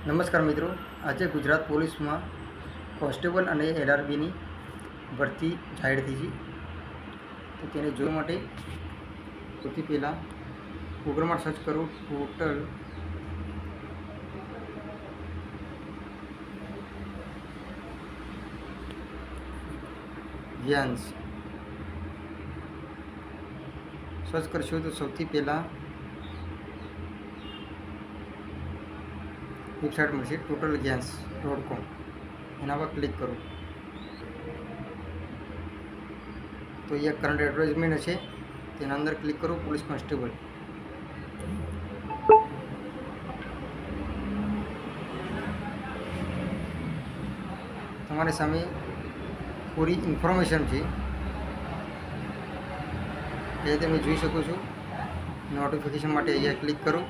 નમસ્કાર મિત્રો, આજે ગુજરાત પોલીસમાં કોન્સ્ટેબલ અને LRBની ભરતી જાહેર થઈ છે. તો તેને જોવા માટે સૌથી પહેલાં ગૂગલમાં સર્ચ કરો ટોટલ જ્ઞાન્સ. સર્ચ કરશો તો સૌથી પહેલાં વેબસાઇટ મળશે totalgyans.com. એના પર ક્લિક કરો તો અહીંયા કરંટ એડવર્ટાઇઝમેન્ટ હશે, તેના અંદર ક્લિક કરો પોલીસ કોન્સ્ટેબલ. તમારી સામે પૂરી ઇન્ફોર્મેશન છે એ તમે જોઈ શકો છો. નોટિફિકેશન માટે અહીંયા ક્લિક કરો.